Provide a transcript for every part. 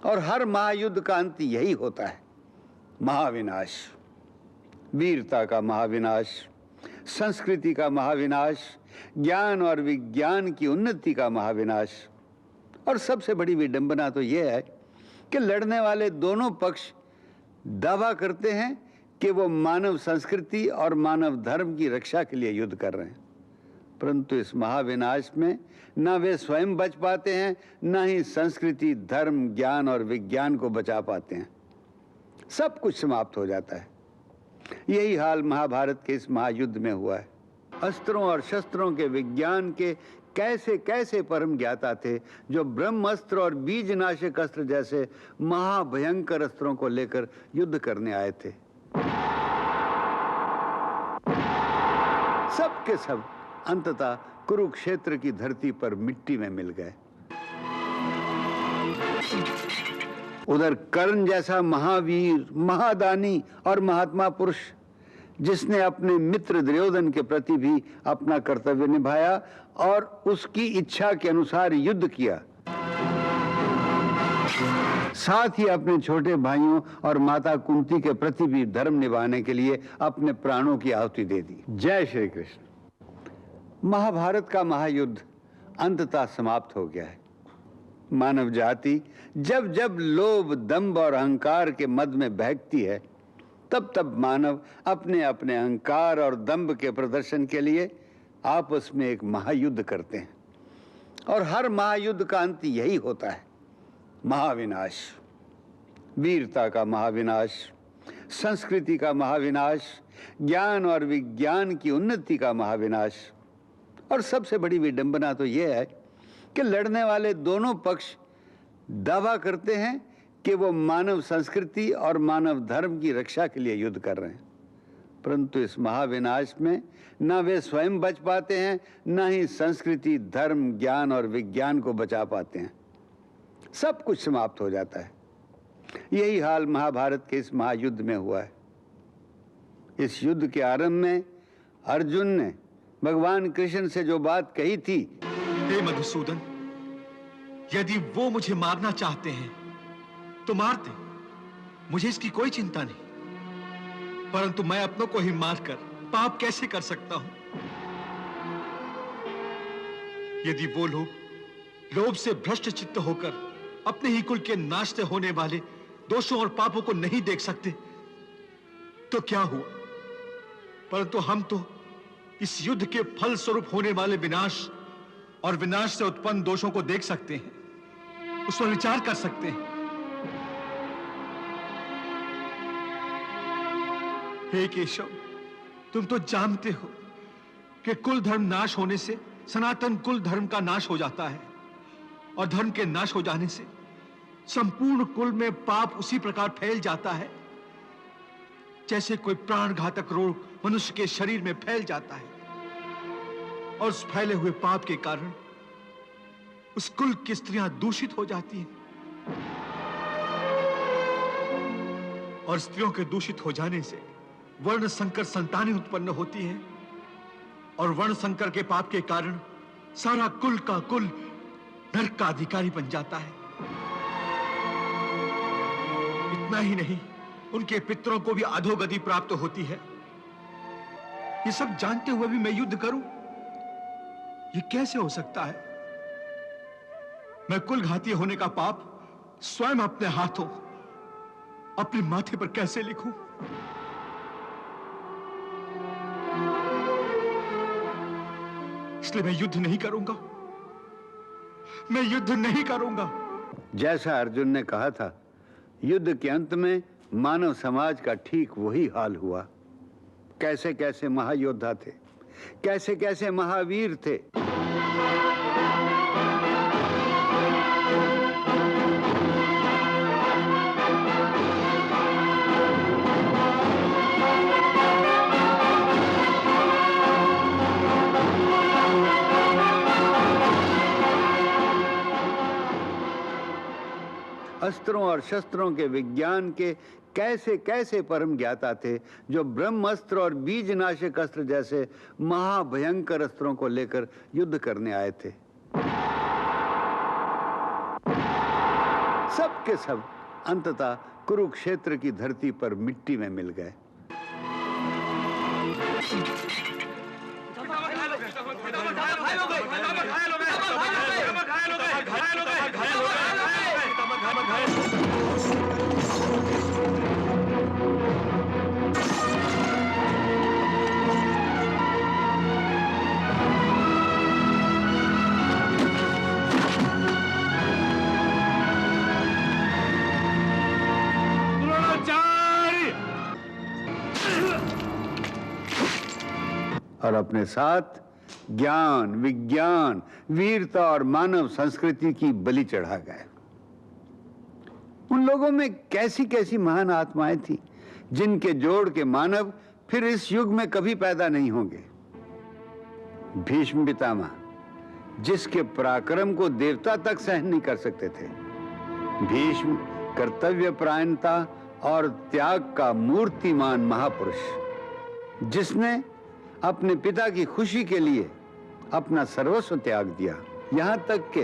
और हर महायुद्ध का अंत यही होता है, महाविनाश। वीरता का महाविनाश, संस्कृति का महाविनाश, ज्ञान और विज्ञान की उन्नति का महाविनाश। और सबसे बड़ी विडंबना तो यह है कि लड़ने वाले दोनों पक्ष दावा करते हैं कि वो मानव संस्कृति और मानव धर्म की रक्षा के लिए युद्ध कर रहे हैं, परंतु इस महाविनाश में न वे स्वयं बच पाते हैं, न ही संस्कृति, धर्म, ज्ञान और विज्ञान को बचा पाते हैं। सब कुछ समाप्त हो जाता है। यही हाल महाभारत के इस महायुद्ध में हुआ है। अस्त्रों और शस्त्रों के विज्ञान के कैसे कैसे परम ज्ञाता थे, जो ब्रह्मास्त्र और बीजनाशक अस्त्र जैसे महाभयंकर अस्त्रों को लेकर युद्ध करने आए थे। सब के सब अंततः कुरुक्षेत्र की धरती पर मिट्टी में मिल गए। उधर कर्ण जैसा महावीर, महादानी और महात्मा पुरुष, जिसने अपने मित्र दुर्योधन के प्रति भी अपना कर्तव्य निभाया और उसकी इच्छा के अनुसार युद्ध किया, साथ ही अपने छोटे भाइयों और माता कुंती के प्रति भी धर्म निभाने के लिए अपने प्राणों की आहुति दे दी। जय श्री कृष्ण। महाभारत का महायुद्ध अंततः समाप्त हो गया है। मानव जाति जब जब लोभ, दंभ और अहंकार के मद में बहकती है, तब तब मानव अपने अपने अहंकार और दंभ के प्रदर्शन के लिए आपस में एक महायुद्ध करते हैं, और हर महायुद्ध का अंत यही होता है, महाविनाश। वीरता का महाविनाश, संस्कृति का महाविनाश, ज्ञान और विज्ञान की उन्नति का महाविनाश। और सबसे बड़ी विडंबना तो यह है कि लड़ने वाले दोनों पक्ष दावा करते हैं कि वो मानव संस्कृति और मानव धर्म की रक्षा के लिए युद्ध कर रहे हैं, परंतु इस महाविनाश में न वे स्वयं बच पाते हैं, न ही संस्कृति, धर्म, ज्ञान और विज्ञान को बचा पाते हैं। सब कुछ समाप्त हो जाता है। यही हाल महाभारत के इस महायुद्ध में हुआ है। इस युद्ध के आरंभ में अर्जुन ने भगवान कृष्ण से जो बात कही थी, हे मधुसूदन, यदि वो मुझे मारना चाहते हैं तो मार दे, मुझे इसकी कोई चिंता नहीं, परंतु मैं अपनों को ही मारकर पाप कैसे कर सकता हूं? यदि वो लोग लोभ से भ्रष्ट चित्त होकर अपने ही कुल के नाश से होने वाले दोषों और पापों को नहीं देख सकते तो क्या हुआ, परंतु हम तो इस युद्ध के फल स्वरूप होने वाले विनाश और विनाश से उत्पन्न दोषों को देख सकते हैं, उस पर विचार कर सकते हैं। हे केशव, तुम तो जानते हो कि कुल धर्म नाश होने से सनातन कुल धर्म का नाश हो जाता है, और धर्म के नाश हो जाने से संपूर्ण कुल में पाप उसी प्रकार फैल जाता है जैसे कोई प्राणघातक रोग मनुष्य के शरीर में फैल जाता है, और उस फैले हुए पाप के कारण उस कुल की स्त्रियां दूषित हो जाती हैं, और स्त्रियों के दूषित हो जाने से वर्ण संकर संतानें उत्पन्न होती हैं, और वर्ण संकर के पाप के कारण सारा कुल का कुल नरक का अधिकारी बन जाता है। इतना ही नहीं, उनके पितरों को भी अधोगति प्राप्त होती है। ये सब जानते हुए भी मैं युद्ध करूं, ये कैसे हो सकता है? मैं कुल घाती होने का पाप स्वयं अपने हाथों अपने माथे पर कैसे लिखूं? इसलिए मैं युद्ध नहीं करूंगा, मैं युद्ध नहीं करूंगा। जैसा अर्जुन ने कहा था, युद्ध के अंत में मानव समाज का ठीक वही हाल हुआ। कैसे कैसे महायोद्धा थे, कैसे कैसे महावीर थे। अस्त्रों और शस्त्रों के विज्ञान के कैसे कैसे परम ज्ञाता थे, जो ब्रह्मास्त्र और बीजनाशक अस्त्र जैसे महाभयंकर अस्त्रों को लेकर युद्ध करने आए थे। सब के सब अंततः कुरुक्षेत्र की धरती पर मिट्टी में मिल गए। और अपने साथ ज्ञान, विज्ञान, वीरता और मानव संस्कृति की बलि चढ़ा गए। उन लोगों में कैसी कैसी महान आत्माएं थी जिनके जोड़ के मानव फिर इस युग में कभी पैदा नहीं होंगे। भीष्म पितामह, जिसके पराक्रम को देवता तक सहन नहीं कर सकते थे। भीष्म कर्तव्य परायणता और त्याग का मूर्तिमान महापुरुष, जिसने अपने पिता की खुशी के लिए अपना सर्वस्व त्याग दिया, यहां तक कि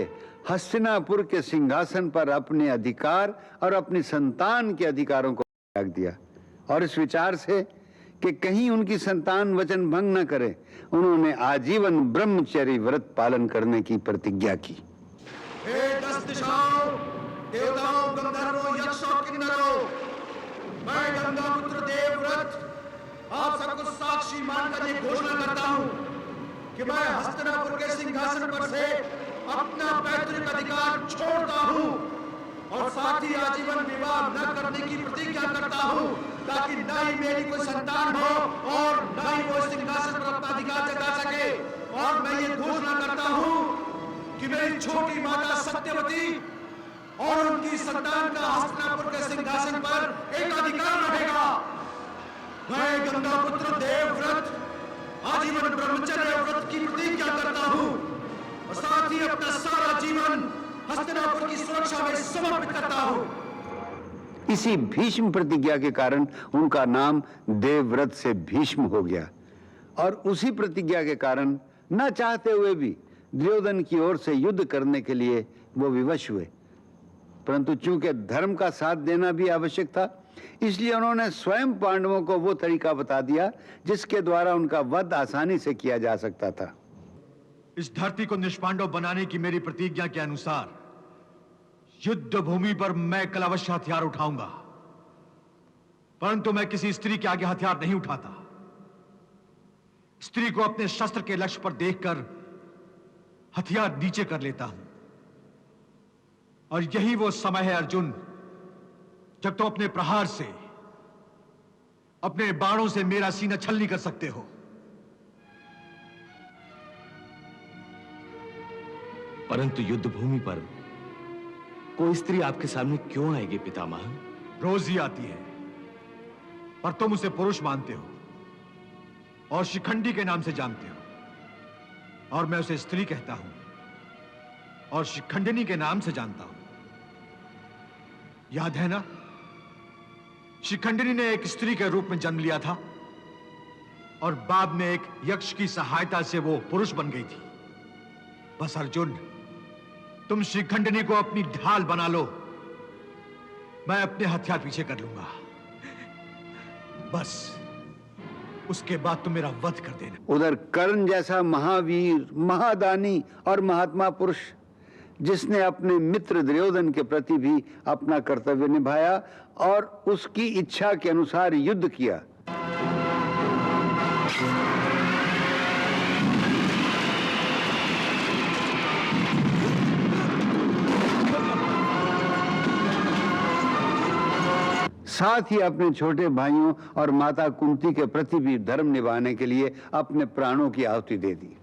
हस्तिनापुर के सिंहासन पर अपने अधिकार और अपनी संतान के अधिकारों को त्याग दिया। और इस विचार से कि कहीं उनकी संतान वचन भंग न करे, उन्होंने आजीवन ब्रह्मचर्य व्रत पालन करने की प्रतिज्ञा की। हे 10 दिशाओं, देवताओं, गंधर्वों, यक्षों, किन्नरों, मैं गंगापुत्र देवव्रत आप सबको साक्षी मानकर ये घोषणा करता हूं कि मैं हस्तिनापुर के सिंहासन पर से अपना पैतृक अधिकार छोड़ता हूं और साथ ही आजीवन विवाह न करने की प्रतिज्ञा करता हूं, ताकि न ही मेरी कोई संतान हो और न ही वो सिंहासन पर अपना अधिकार जता सके। और मैं ये घोषणा करता हूं कि मेरी छोटी माता सत्यवती और उनकी संतान का हस्तिनापुर के सिंहासन पर एक अधिकार रहेगा। मैं गंगापुत्र देवव्रत आजीवन ब्रह्मचर्य व्रत की प्रतिज्ञा करता हूं और साथ ही अपना सारा जीवन हस्तिनापुर की सुरक्षा में समर्पित करता हूं। इसी भीष्म प्रतिज्ञा के कारण उनका नाम देवव्रत से भीष्म हो गया। और उसी प्रतिज्ञा के कारण न चाहते हुए भी दुर्योधन की ओर से युद्ध करने के लिए वो विवश हुए। परंतु चूंकि धर्म का साथ देना भी आवश्यक था, इसलिए उन्होंने स्वयं पांडवों को वो तरीका बता दिया जिसके द्वारा उनका वध आसानी से किया जा सकता था। इस धरती को निष्पांडव बनाने की मेरी प्रतिज्ञा के अनुसार युद्ध भूमि पर मैं कल अवश्य हथियार उठाऊंगा, परंतु मैं किसी स्त्री के आगे हथियार नहीं उठाता। स्त्री को अपने शस्त्र के लक्ष्य पर देखकर हथियार नीचे कर लेता हूं। और यही वो समय है अर्जुन, जब तुम अपने प्रहार से, अपने बाणों से मेरा सीना छलनी कर सकते हो। परंतु युद्ध भूमि पर कोई स्त्री आपके सामने क्यों आएगी पितामह? रोज ही आती है, पर तुम उसे पुरुष मानते हो और शिखंडी के नाम से जानते हो, और मैं उसे स्त्री कहता हूं और शिखंडिनी के नाम से जानता हूं। याद है ना, शिखंडिनी ने एक स्त्री के रूप में जन्म लिया था और बाद में एक यक्ष की सहायता से वो पुरुष बन गई थी। बस अर्जुन, तुम शिखंडिनी को अपनी ढाल बना लो, मैं अपने हथियार पीछे कर लूंगा। बस उसके बाद तुम मेरा वध कर देना। उधर कर्ण जैसा महावीर, महादानी और महात्मा पुरुष, जिसने अपने मित्र दुर्योधन के प्रति भी अपना कर्तव्य निभाया और उसकी इच्छा के अनुसार युद्ध किया, साथ ही अपने छोटे भाइयों और माता कुंती के प्रति भी धर्म निभाने के लिए अपने प्राणों की आहुति दे दी।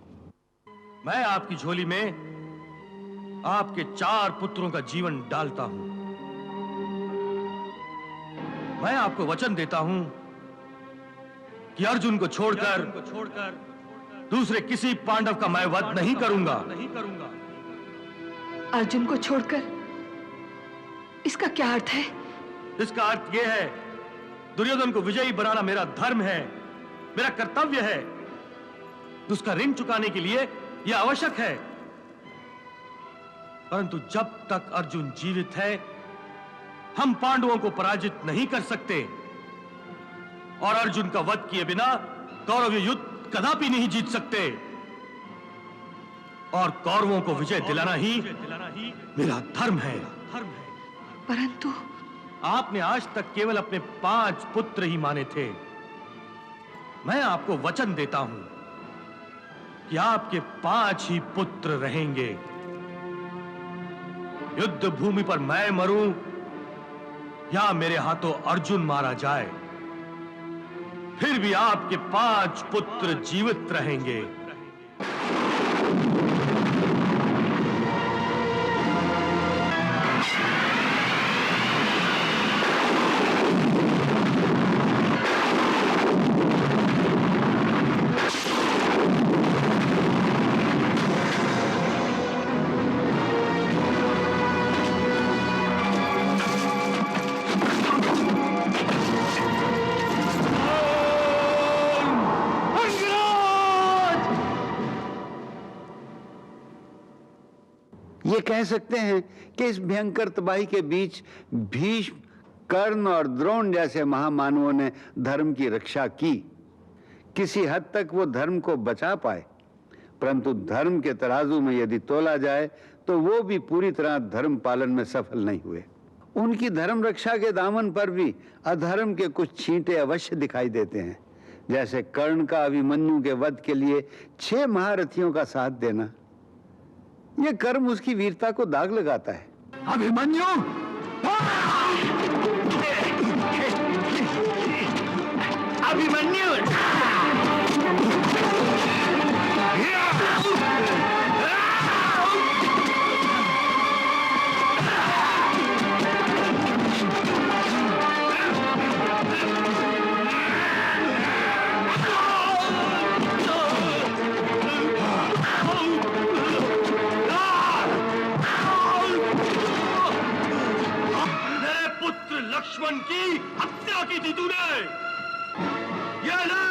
मैं आपकी झोली में आपके 4 पुत्रों का जीवन डालता हूं। मैं आपको वचन देता हूं कि अर्जुन को छोड़कर दूसरे किसी पांडव का मैं वध नहीं करूंगा। अर्जुन को छोड़कर, इसका क्या अर्थ है? इसका अर्थ यह है, दुर्योधन को विजयी बनाना मेरा धर्म है, मेरा कर्तव्य है। उसका ऋण चुकाने के लिए यह आवश्यक है। परंतु जब तक अर्जुन जीवित है, हम पांडवों को पराजित नहीं कर सकते और अर्जुन का वध किए बिना कौरव ये युद्ध कदापि नहीं जीत सकते और कौरवों को विजय दिलाना ही मेरा धर्म है। परंतु आपने आज तक केवल अपने 5 पुत्र ही माने थे। मैं आपको वचन देता हूं कि आपके 5 ही पुत्र रहेंगे। युद्ध भूमि पर मैं मरूं या मेरे हाथों अर्जुन मारा जाए, फिर भी आपके 5 पुत्र जीवित रहेंगे। ये कह सकते हैं कि इस भयंकर तबाही के बीच भीष्म, कर्ण और द्रोण जैसे महामानवों ने धर्म की रक्षा की। किसी हद तक वो धर्म को बचा पाए, परंतु धर्म के तराजू में यदि तोला जाए तो वो भी पूरी तरह धर्म पालन में सफल नहीं हुए। उनकी धर्म रक्षा के दामन पर भी अधर्म के कुछ छींटे अवश्य दिखाई देते हैं, जैसे कर्ण का अभिमन्यु के वध के लिए 6 महारथियों का साथ देना। यह कर्म उसकी वीरता को दाग लगाता है। अभिमन्यु! अभिमन्यु! लक्ष्मण की हत्या की थी तूने। ये ले,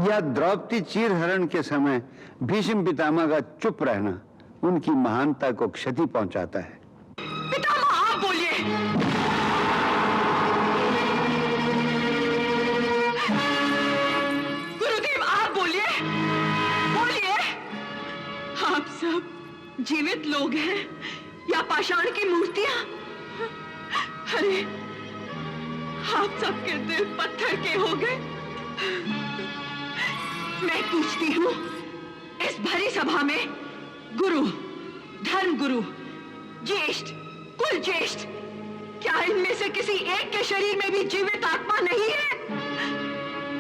या द्रौपदी चीरहरण के समय भीष्म पितामह का चुप रहना उनकी महानता को क्षति पहुंचाता है। पितामह आप बोलिए। गुरुदेव आप बोलिए, बोलिए। आप सब जीवित लोग हैं या पाषाण की मूर्तियां? अरे आप सबके दिल पत्थर के हो गए। मैं पूछती हूँ, इस भरी सभा में गुरु, धर्म गुरु, ज्येष्ठ, कुल ज्येष्ठ, क्या इनमें से किसी एक के शरीर में भी जीवित आत्मा नहीं है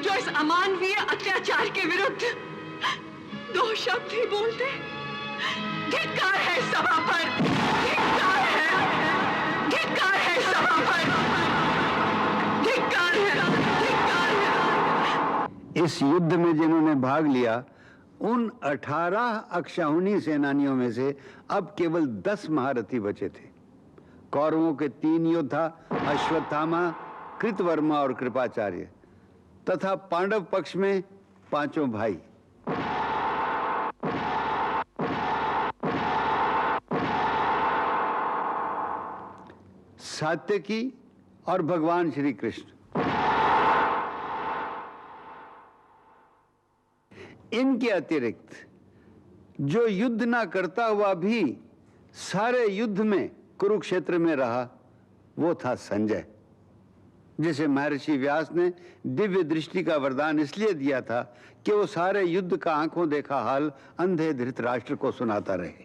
जो इस अमानवीय अत्याचार के विरुद्ध 2 शब्द ही बोलते? धिक्कार है सभा पर, धिक्कार है, धिक्कार है सभा पर, धिक्कार है, धिक्कार है। इस युद्ध में जिन्होंने भाग लिया उन 18 अक्षौहिणी सेनानियों में से अब केवल 10 महारथी बचे थे। कौरवों के 3 योद्धा अश्वत्थामा, कृतवर्मा और कृपाचार्य तथा पांडव पक्ष में 5 भाई। सात्यकी और भगवान श्री कृष्ण। इनके अतिरिक्त जो युद्ध ना करता हुआ भी सारे युद्ध में कुरुक्षेत्र में रहा वो था संजय, जिसे महर्षि व्यास ने दिव्य दृष्टि का वरदान इसलिए दिया था कि वो सारे युद्ध का आंखों देखा हाल अंधे धृतराष्ट्र को सुनाता रहे।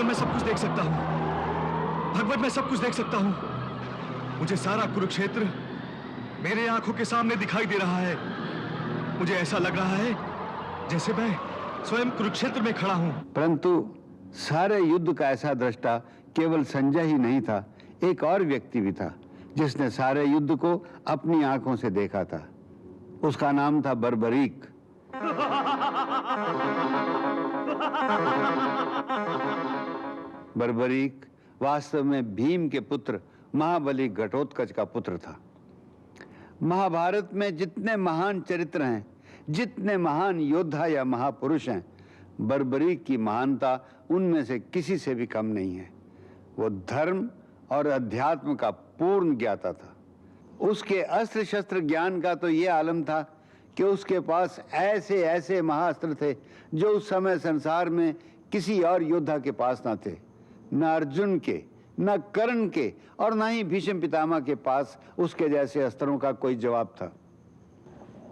मैं सब सब कुछ देख सकता हूं भगवत, मैं सब कुछ देख सकता हूं। मुझे सारा कुरुक्षेत्र मेरे आंखों के सामने दिखाई दे रहा है। मुझे ऐसा लग रहा है जैसे मैं स्वयं कुरुक्षेत्र में खड़ा हूं। परंतु सारे युद्ध का ऐसा दृष्टा केवल संजय ही नहीं था, एक और व्यक्ति भी था जिसने सारे युद्ध को अपनी आंखों से देखा था। उसका नाम था बर्बरीक। बर्बरीक वास्तव में भीम के पुत्र महाबली घटोत्कच का पुत्र था। महाभारत में जितने महान चरित्र हैं, जितने महान योद्धा या महापुरुष हैं, बर्बरीक की महानता उनमें से किसी से भी कम नहीं है। वो धर्म और अध्यात्म का पूर्ण ज्ञाता था। उसके अस्त्र शस्त्र ज्ञान का तो ये आलम था कि उसके पास ऐसे ऐसे महाअस्त्र थे जो उस समय संसार में किसी और योद्धा के पास ना थे। न अर्जुन के, न कर्ण के और न ही भीष्म पितामह के पास उसके जैसे अस्त्रों का कोई जवाब था।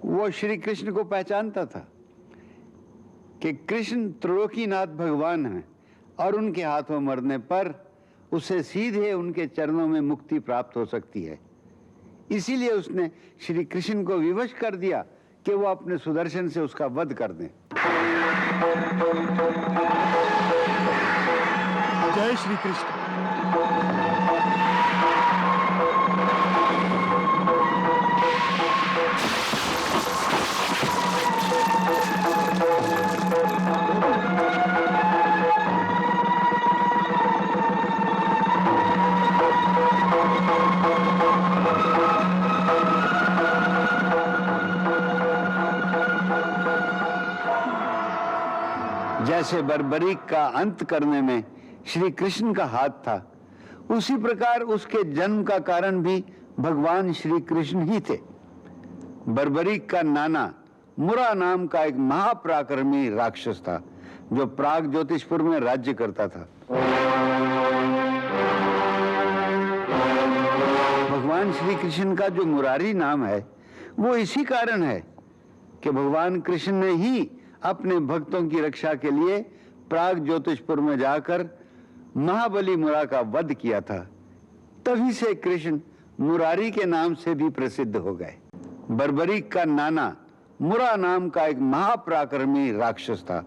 वो श्री कृष्ण को पहचानता था कि कृष्ण त्रिलोकीनाथ भगवान हैं और उनके हाथों मरने पर उसे सीधे उनके चरणों में मुक्ति प्राप्त हो सकती है। इसीलिए उसने श्री कृष्ण को विवश कर दिया कि वो अपने सुदर्शन से उसका वध कर दें। जय श्री कृष्ण। जैसे बर्बरीक का अंत करने में श्री कृष्ण का हाथ था, उसी प्रकार उसके जन्म का कारण भी भगवान श्री कृष्ण ही थे। बर्बरीक का नाना मुरा नाम का एक महापराक्रमी राक्षस था जो प्राग ज्योतिषपुर में राज्य करता था। भगवान श्री कृष्ण का जो मुरारी नाम है वो इसी कारण है कि भगवान कृष्ण ने ही अपने भक्तों की रक्षा के लिए प्राग ज्योतिषपुर में जाकर महाबली मुरा का वध किया था। तभी से कृष्ण मुरारी के नाम से भी प्रसिद्ध हो गए। बर्बरीक का नाना मुरा नाम का एक महापराक्रमी राक्षस था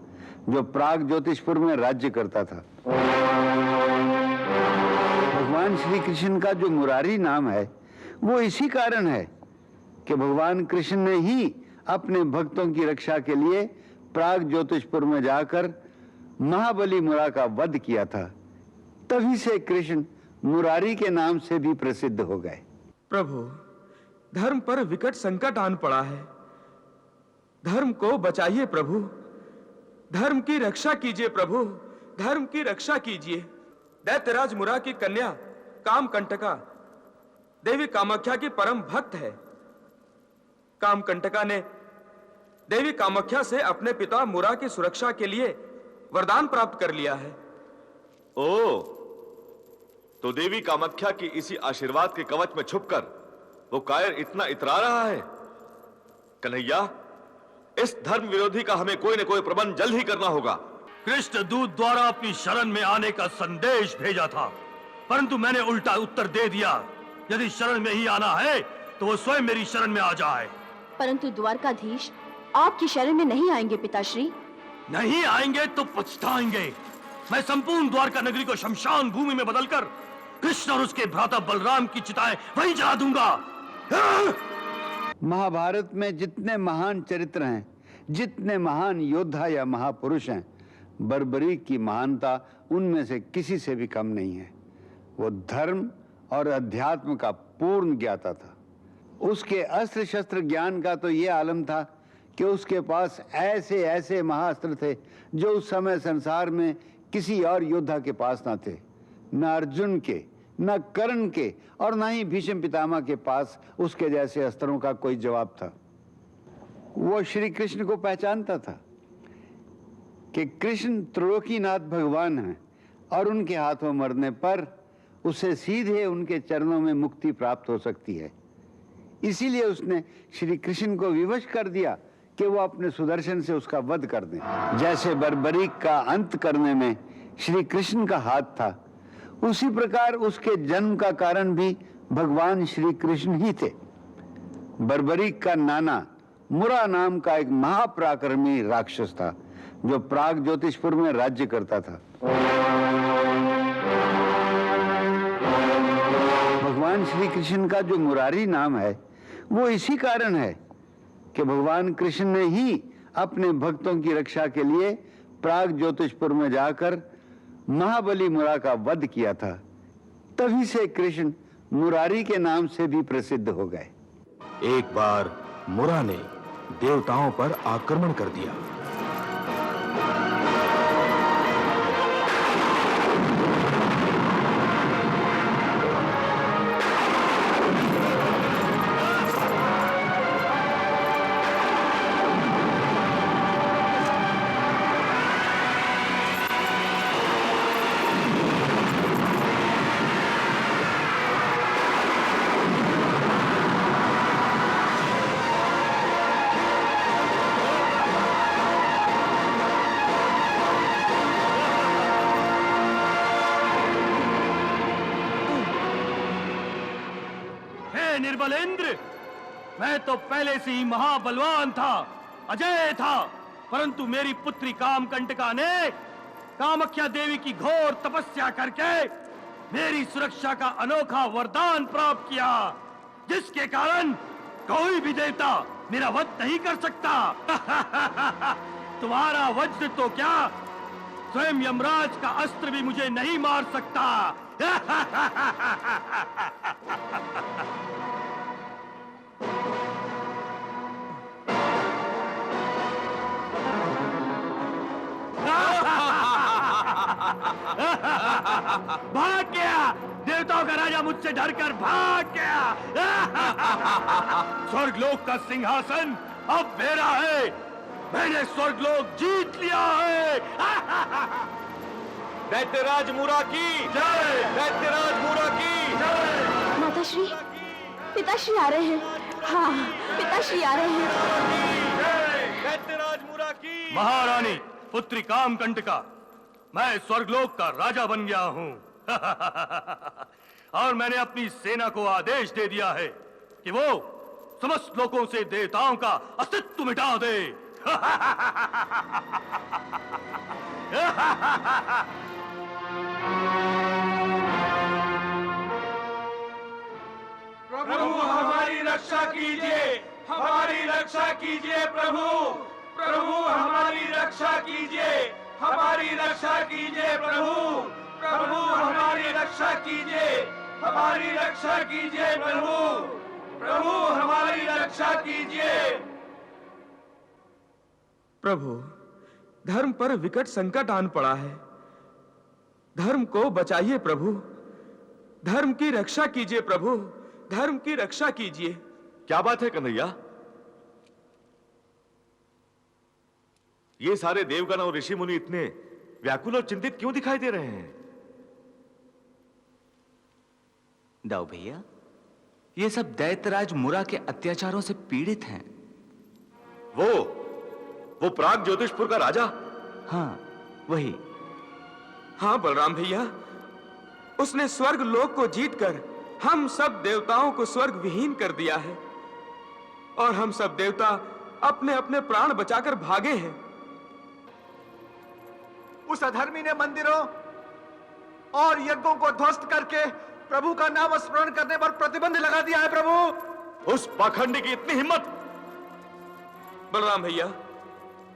जो प्राग ज्योतिषपुर में राज्य करता था। भगवान श्री कृष्ण का जो मुरारी नाम है वो इसी कारण है कि भगवान कृष्ण ने ही अपने भक्तों की रक्षा के लिए प्राग ज्योतिषपुर में जाकर महाबली मुरा का वध किया था। तभी से कृष्ण मुरारी के नाम से भी प्रसिद्ध हो गए। प्रभु, धर्म पर विकट संकट आन पड़ा है। धर्म को बचाइए प्रभु, धर्म की रक्षा कीजिए प्रभु, धर्म की रक्षा कीजिए। दैत्यराज मुरा की कन्या कामकंटका देवी कामाख्या की परम भक्त है। कामकंटका ने देवी कामाख्या से अपने पिता मुरा की सुरक्षा के लिए वरदान प्राप्त कर लिया है। ओ, तो देवी कामाख्या की इसी आशीर्वाद के कवच में छुपकर वो कायर इतना इतरा रहा है। कन्हैया, इस धर्म विरोधी का हमें कोई न कोई प्रबंध जल्द ही करना होगा। कृष्ण दूत द्वारा अपनी शरण में आने का संदेश भेजा था, परंतु मैंने उल्टा उत्तर दे दिया। यदि शरण में ही आना है तो वो स्वयं मेरी शरण में आ जाए। परंतु द्वारकाधीश आपकी शरण में नहीं आएंगे पिताश्री। नहीं आएंगे तो पछताएंगे। मैं संपूर्ण द्वारका नगरी को शमशान भूमि में बदलकर कृष्ण और उसके भ्राता बलराम की चिताएं वहीं जला दूंगा। महाभारत में जितने महान चरित्र हैं, जितने महान योद्धा या महापुरुष हैं, बर्बरीक की महानता उनमें से किसी से भी कम नहीं है। वो धर्म और अध्यात्म का पूर्ण ज्ञाता था। उसके अस्त्र शस्त्र ज्ञान का तो ये आलम था कि उसके पास ऐसे ऐसे महाअस्त्र थे जो उस समय संसार में किसी और योद्धा के पास ना थे। न अर्जुन के, न कर्ण के और न ही भीष्म पितामह के पास उसके जैसे अस्त्रों का कोई जवाब था। वो श्री कृष्ण को पहचानता था कि कृष्ण त्रिलोकीनाथ भगवान हैं और उनके हाथों मरने पर उसे सीधे उनके चरणों में मुक्ति प्राप्त हो सकती है। इसीलिए उसने श्री कृष्ण को विवश कर दिया कि वो अपने सुदर्शन से उसका वध कर दें। जैसे बर्बरीक का अंत करने में श्री कृष्ण का हाथ था, उसी प्रकार उसके जन्म का कारण भी भगवान श्री कृष्ण ही थे। बर्बरीक का नाना मुरा नाम का एक महापराक्रमी राक्षस था जो प्राग ज्योतिषपुर में राज्य करता था। भगवान श्री कृष्ण का जो मुरारी नाम है वो इसी कारण है कि भगवान कृष्ण ने ही अपने भक्तों की रक्षा के लिए प्राग ज्योतिषपुर में जाकर महाबली मुरा का वध किया था। तभी से कृष्ण मुरारी के नाम से भी प्रसिद्ध हो गए। एक बार मुरा ने देवताओं पर आक्रमण कर दिया। निर्बलेंद्र, मैं तो पहले से ही महाबलवान था, अजय था, परंतु मेरी पुत्री कामकंटका ने कामाख्या देवी की घोर तपस्या करके मेरी सुरक्षा का अनोखा वरदान प्राप्त किया, जिसके कारण कोई भी देवता मेरा वध नहीं कर सकता। तुम्हारा वज्र तो क्या, स्वयं यमराज का अस्त्र भी मुझे नहीं मार सकता। भाग गया, देवताओं का राजा मुझसे डरकर भाग गया। स्वर्गलोक का सिंहासन अब मेरा है, मैंने स्वर्गलोक जीत लिया है। दैत्यराज मुरा की जय, दैत्यराज मुरा की जय। माताश्री, पिताश्री आ रहे हैं। हाँ, पिताश्री आ रहे हैं। दैत्यराज मुरा की। महारानी पुत्री कामकंटका, मैं स्वर्गलोक का राजा बन गया हूं। और मैंने अपनी सेना को आदेश दे दिया है कि वो समस्त लोकों से देवताओं का अस्तित्व मिटा दे। प्रभु हमारी रक्षा कीजिए, हमारी रक्षा कीजिए प्रभु, प्रभु हमारी रक्षा कीजिए, हमारी रक्षा कीजिए प्रभु, प्रभु हमारी रक्षा कीजिए, हमारी रक्षा कीजिए प्रभु, प्रभु हमारी रक्षा कीजिए। प्रभु, धर्म पर विकट संकट आन पड़ा है, धर्म को बचाइए प्रभु, धर्म की रक्षा कीजिए प्रभु, धर्म की रक्षा कीजिए। क्या बात है कन्हैया, ये सारे देवगण और ऋषि मुनि इतने व्याकुल और चिंतित क्यों दिखाई दे रहे हैं? दाऊ भैया, ये सब दैत्यराज मुरा के अत्याचारों से पीड़ित हैं। वो प्राग ज्योतिषपुर का राजा? हाँ, वही। हाँ बलराम भैया, उसने स्वर्ग लोक को जीतकर हम सब देवताओं को स्वर्ग विहीन कर दिया है और हम सब देवता अपने अपने प्राण बचाकर भागे हैं। उस अधर्मी ने मंदिरों और यज्ञों को ध्वस्त करके प्रभु का नाम स्मरण करने पर प्रतिबंध लगा दिया है प्रभु। उस पाखंडी की इतनी हिम्मत! बलराम भैया,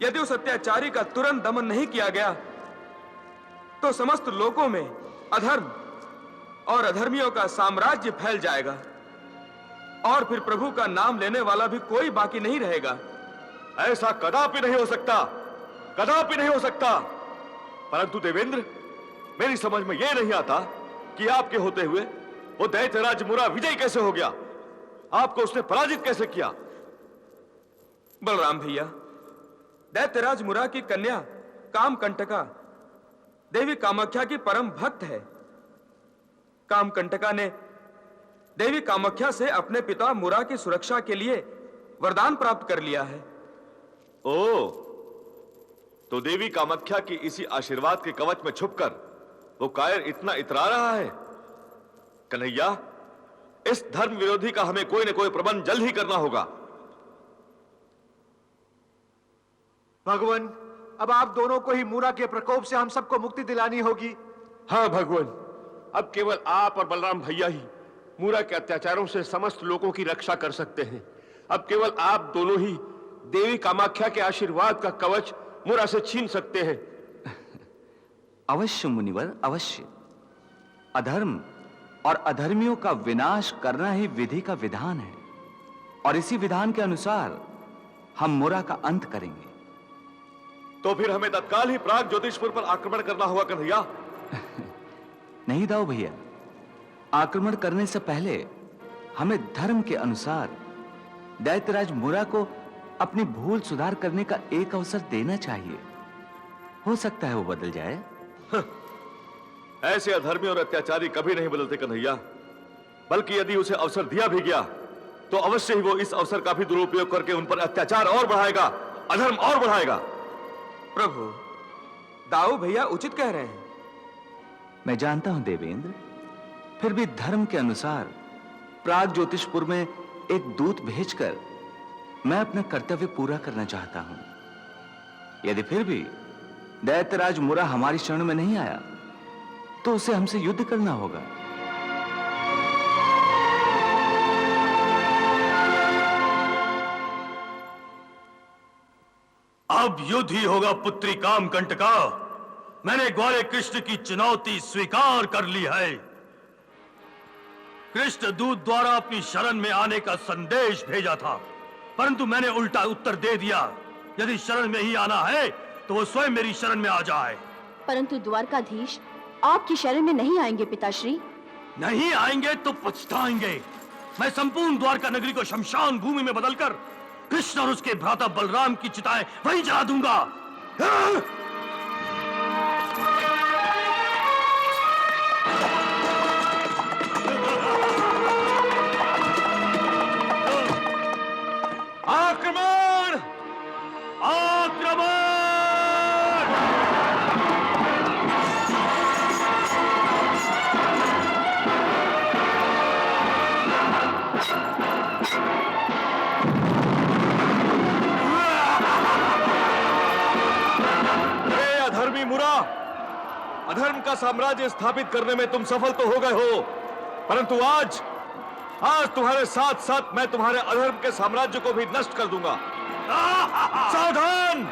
यदि उस अत्याचारी का तुरंत दमन नहीं किया गया तो समस्त लोकों में अधर्म और अधर्मियों का साम्राज्य फैल जाएगा और फिर प्रभु का नाम लेने वाला भी कोई बाकी नहीं रहेगा। ऐसा कदापि नहीं हो सकता, कदापि नहीं हो सकता। परंतु देवेंद्र, मेरी समझ में यह नहीं आता कि आपके होते हुए वो दैत्यराज मुरा विजय कैसे हो गया, आपको उसने पराजित कैसे किया? बलराम भैया, दैत्यराज मुरा की कन्या कामकंटका देवी कामाख्या की परम भक्त है। कामकंटका ने देवी कामाख्या से अपने पिता मुरा की सुरक्षा के लिए वरदान प्राप्त कर लिया है। ओ, तो देवी कामाख्या की इसी आशीर्वाद के कवच में छुपकर वो कायर इतना इतरा रहा है। कन्हैया, इस धर्म विरोधी का हमें कोई न कोई प्रबंध जल्द ही करना होगा। भगवान, अब आप दोनों को ही मूरा के प्रकोप से हम सबको मुक्ति दिलानी होगी। हाँ भगवान, अब केवल आप और बलराम भैया ही मूरा के अत्याचारों से समस्त लोगों की रक्षा कर सकते हैं। अब केवल आप दोनों ही देवी कामाख्या के आशीर्वाद का कवच मूरा से छीन सकते हैं। अवश्य मुनिवर, अवश्य। अधर्म और अधर्मियों का विनाश करना ही विधि का विधान है, और इसी विधान के अनुसार हम मूरा का अंत करेंगे। तो फिर हमें तत्काल ही प्राग ज्योतिषपुर पर आक्रमण करना होगा कन्हैया। नहीं दाऊ भैया, आक्रमण करने से पहले हमें धर्म के अनुसार दैत्यराज मूरा को अपनी भूल सुधार करने का एक अवसर देना चाहिए। हो सकता है वो बदल जाए। ऐसे अधर्मी और अत्याचारी कभी नहीं बदलते कन्हैया, बल्कि यदि उसे अवसर दिया भी गया तो अवश्य ही वो इस अवसर का भी दुरुपयोग करके उन पर अत्याचार और बढ़ाएगा, अधर्म और बढ़ाएगा। प्रभु, दाऊ भैया उचित कह रहे हैं। मैं जानता हूं देवेंद्र, फिर भी धर्म के अनुसार प्राग ज्योतिषपुर में एक दूत भेजकर मैं अपना कर्तव्य पूरा करना चाहता हूं। यदि फिर भी दैत्यराज मूरा हमारी शरण में नहीं आया तो उसे हमसे युद्ध करना होगा। अब युद्ध ही होगा पुत्री कामकंटका। मैंने ग्वाले कृष्ण की चुनौती स्वीकार कर ली है। कृष्ण दूत द्वारा अपनी शरण में आने का संदेश भेजा था, परंतु मैंने उल्टा उत्तर दे दिया। यदि शरण में ही आना है तो वो स्वयं मेरी शरण में आ जाए। परंतु द्वारकाधीश आपकी शरण में नहीं आएंगे पिताश्री। नहीं आएंगे तो पछताएंगे। मैं संपूर्ण द्वारका नगरी को शमशान भूमि में बदलकर कृष्ण और उसके भ्राता बलराम की चिताएं वहीं जला दूंगा। आक्रमण! आक्रमण! अधर्मी मूरा, अधर्म का साम्राज्य स्थापित करने में तुम सफल तो हो गए हो, परंतु आज तुम्हारे साथ साथ मैं तुम्हारे अधर्म के साम्राज्य को भी नष्ट कर दूंगा। सावधान!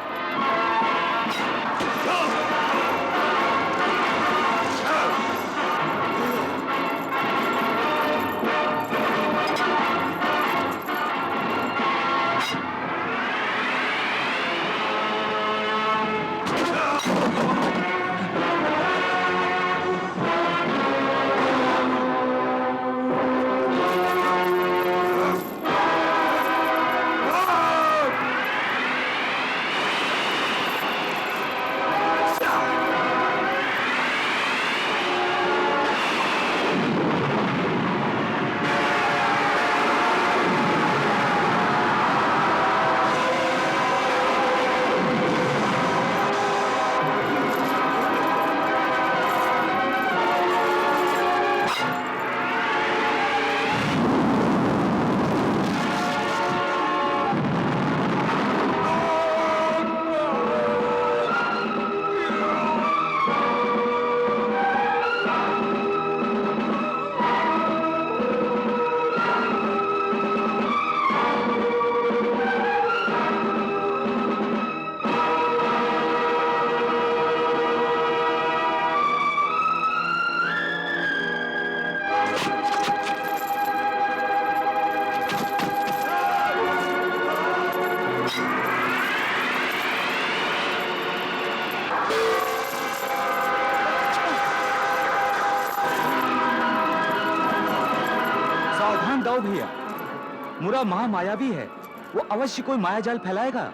दाऊ भैया, मूरा महामायावी है, वो अवश्य कोई मायाजाल फैलाएगा।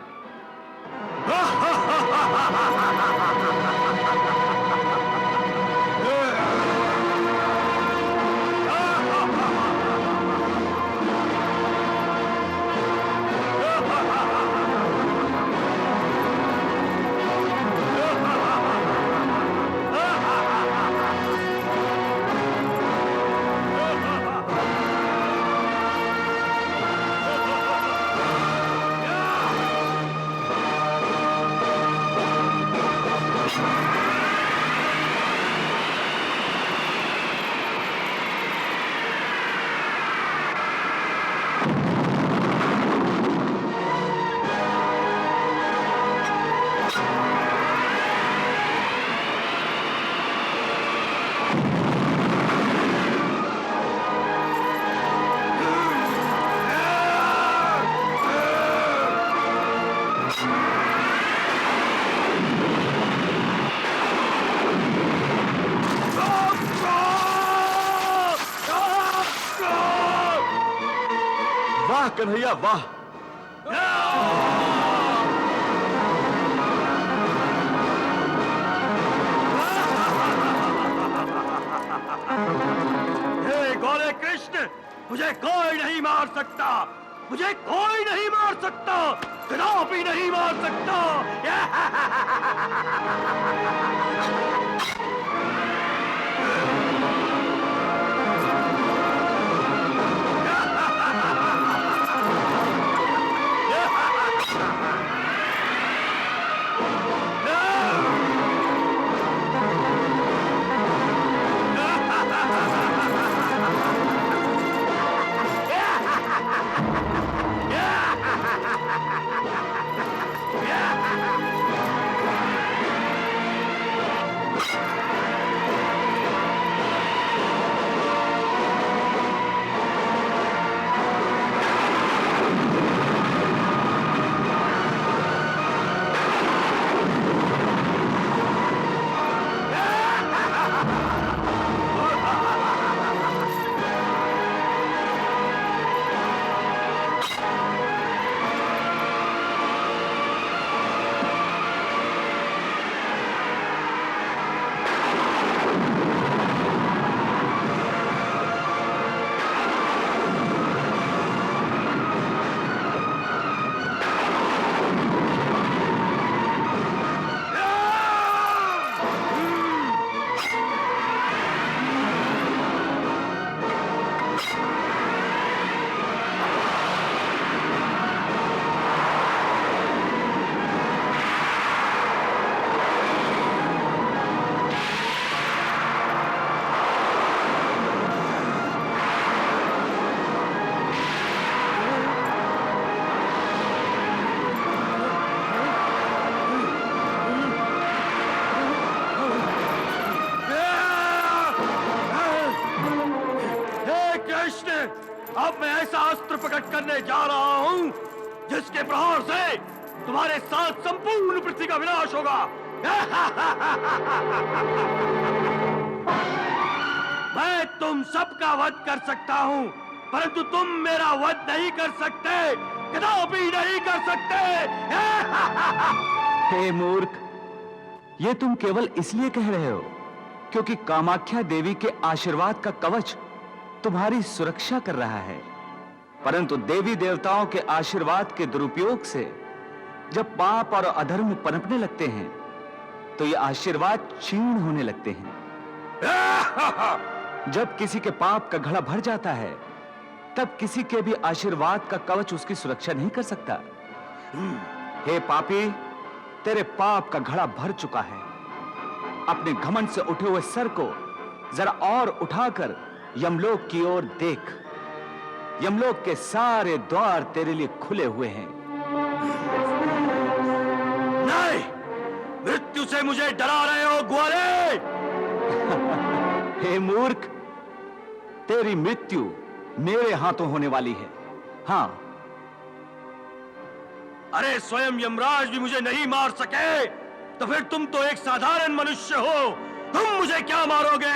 वाह कन्हैया वाह। हे गोरे कृष्ण, मुझे कोई नहीं मार सकता, मुझे कोई नहीं मार सकता, कदापि नहीं मार सकता। अब मैं ऐसा अस्त्र प्रकट करने जा रहा हूं जिसके प्रहार से तुम्हारे साथ संपूर्ण पृथ्वी का विनाश होगा। मैं तुम सबका वध कर सकता हूं, परंतु तुम मेरा वध नहीं कर सकते, कदापि नहीं कर सकते। हे मूर्ख, ये तुम केवल इसलिए कह रहे हो क्योंकि कामाख्या देवी के आशीर्वाद का कवच तुम्हारी सुरक्षा कर रहा है, परंतु देवी देवताओं के आशीर्वाद के दुरुपयोग से जब पाप और अधर्म पनपने लगते हैं तो ये आशीर्वाद क्षीण होने लगते हैं। जब किसी के पाप का घड़ा भर जाता है तब किसी के भी आशीर्वाद का कवच उसकी सुरक्षा नहीं कर सकता। हे पापी, तेरे पाप का घड़ा भर चुका है। अपने घमंड से उठे हुए सर को जरा और उठाकर यमलोक की ओर देख। यमलोक के सारे द्वार तेरे लिए खुले हुए हैं। नहीं, मृत्यु से मुझे डरा रहे हो ग्वाले। हे मूर्ख, तेरी मृत्यु मेरे हाथों होने वाली है। हाँ। अरे स्वयं यमराज भी मुझे नहीं मार सके तो फिर तुम तो एक साधारण मनुष्य हो, तुम मुझे क्या मारोगे?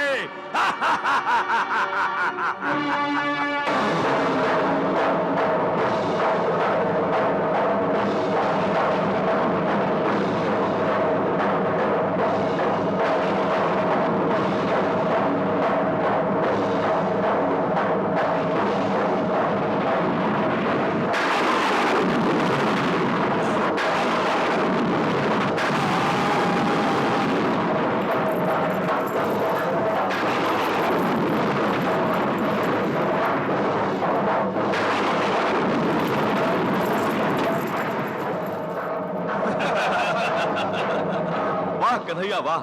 कन्हैया वाह।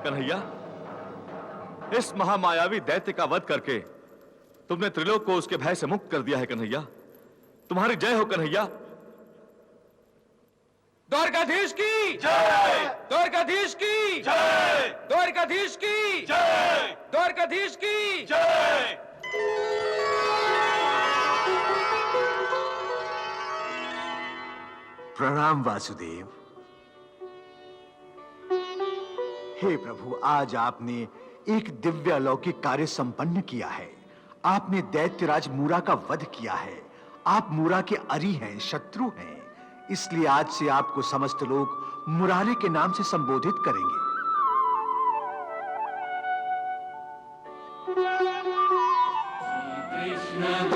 कन्हैया, इस महामायावी दैत्य का वध करके तुमने त्रिलोक को उसके भय से मुक्त कर दिया है। कन्हैया, तुम्हारी जय हो। कन्हैया, द्वारकाधीश की जय, द्वारकाधीश की जय, द्वारकाधीश की जय। द्वारकाधीश की जय। प्रणाम वासुदेव। हे प्रभु, आज आपने एक दिव्य अलौकिक कार्य संपन्न किया है। आपने दैत्यराज मूरा का वध किया है। आप मूरा के अरी हैं, शत्रु हैं, इसलिए आज से आपको समस्त लोग मुरारे के नाम से संबोधित करेंगे। कृष्ण